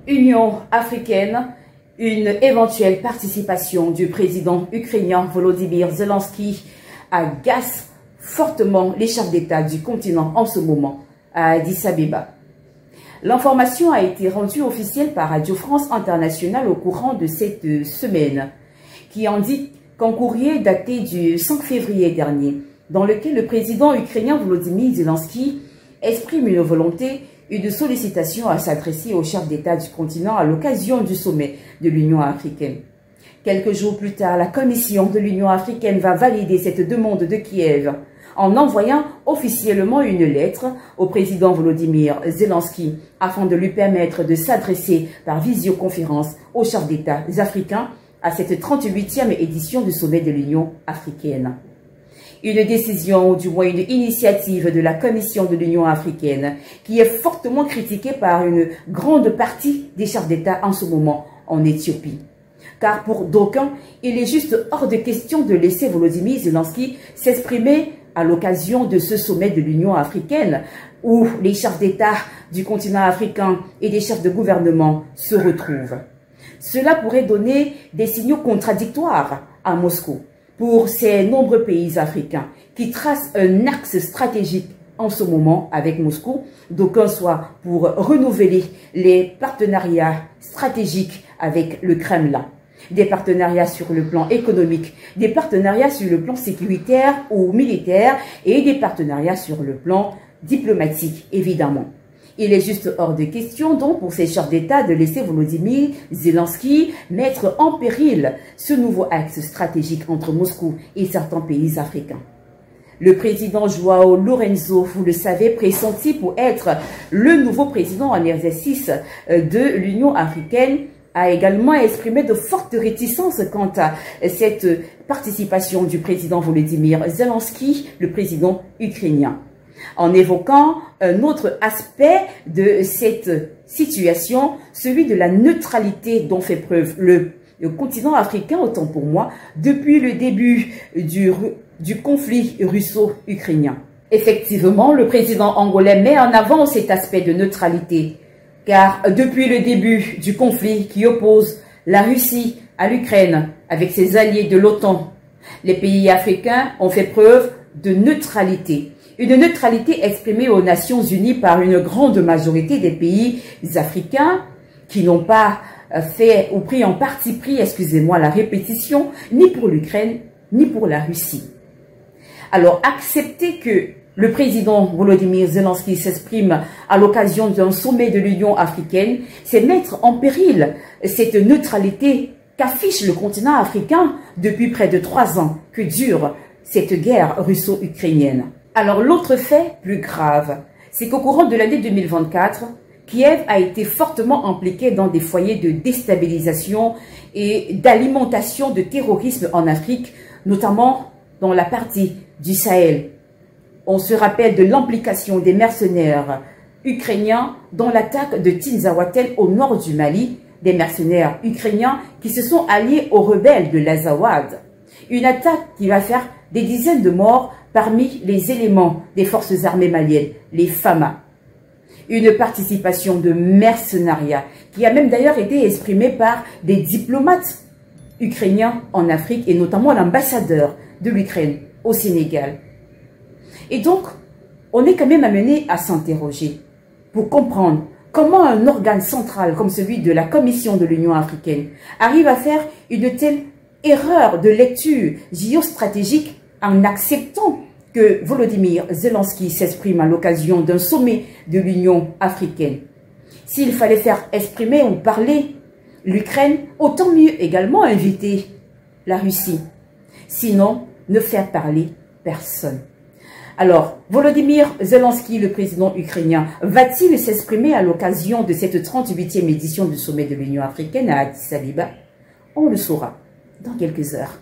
Union africaine, une éventuelle participation du président ukrainien Volodymyr Zelensky agace fortement les chefs d'État du continent en ce moment à Addis Abeba. L'information a été rendue officielle par Radio France Internationale au courant de cette semaine, qui indique qu'un courrier daté du 5 février dernier, dans lequel le président ukrainien Volodymyr Zelensky exprime une volonté et de sollicitation à s'adresser aux chefs d'État du continent à l'occasion du sommet de l'Union africaine. Quelques jours plus tard, la Commission de l'Union africaine va valider cette demande de Kiev en envoyant officiellement une lettre au président Volodymyr Zelensky afin de lui permettre de s'adresser par visioconférence aux chefs d'État africains à cette 38e édition du sommet de l'Union africaine. Une décision, ou du moins une initiative de la Commission de l'Union africaine qui est fortement critiquée par une grande partie des chefs d'État en ce moment en Éthiopie. Car pour d'aucuns, il est juste hors de question de laisser Volodymyr Zelensky s'exprimer à l'occasion de ce sommet de l'Union africaine où les chefs d'État du continent africain et des chefs de gouvernement se retrouvent. Cela pourrait donner des signaux contradictoires à Moscou pour ces nombreux pays africains qui tracent un axe stratégique en ce moment avec Moscou, d'aucuns soit pour renouveler les partenariats stratégiques avec le Kremlin, des partenariats sur le plan économique, des partenariats sur le plan sécuritaire ou militaire et des partenariats sur le plan diplomatique, évidemment. Il est juste hors de question donc pour ces chefs d'État de laisser Volodymyr Zelensky mettre en péril ce nouveau axe stratégique entre Moscou et certains pays africains. Le président João Lourenço, vous le savez, pressenti pour être le nouveau président en exercice de l'Union africaine, a également exprimé de fortes réticences quant à cette participation du président Volodymyr Zelensky, le président ukrainien, en évoquant un autre aspect de cette situation, celui de la neutralité dont fait preuve le continent africain, autant pour moi, depuis le début du conflit russo-ukrainien. Effectivement, le président angolais met en avant cet aspect de neutralité, car depuis le début du conflit qui oppose la Russie à l'Ukraine avec ses alliés de l'OTAN, les pays africains ont fait preuve de neutralité. Une neutralité exprimée aux Nations Unies par une grande majorité des pays africains qui n'ont pas fait ou pris en parti pris, excusez-moi la répétition, ni pour l'Ukraine, ni pour la Russie. Alors, accepter que le président Volodymyr Zelensky s'exprime à l'occasion d'un sommet de l'Union africaine, c'est mettre en péril cette neutralité qu'affiche le continent africain depuis près de 3 ans que dure cette guerre russo-ukrainienne. Alors l'autre fait plus grave, c'est qu'au courant de l'année 2024, Kiev a été fortement impliqué dans des foyers de déstabilisation et d'alimentation de terrorisme en Afrique, notamment dans la partie du Sahel. On se rappelle de l'implication des mercenaires ukrainiens dans l'attaque de Tinzaouaten au nord du Mali, des mercenaires ukrainiens qui se sont alliés aux rebelles de l'Azawad. Une attaque qui va faire des dizaines de morts parmi les éléments des forces armées maliennes, les FAMA. Une participation de mercenariat qui a même d'ailleurs été exprimée par des diplomates ukrainiens en Afrique et notamment l'ambassadeur de l'Ukraine au Sénégal. Et donc, on est quand même amené à s'interroger pour comprendre comment un organe central comme celui de la Commission de l'Union africaine arrive à faire une telle erreur de lecture géostratégique en acceptant que Volodymyr Zelensky s'exprime à l'occasion d'un sommet de l'Union africaine. S'il fallait faire exprimer ou parler l'Ukraine, autant mieux également inviter la Russie. Sinon, ne faire parler personne. Alors, Volodymyr Zelensky, le président ukrainien, va-t-il s'exprimer à l'occasion de cette 38e édition du sommet de l'Union africaine à Addis Abeba? On le saura dans quelques heures.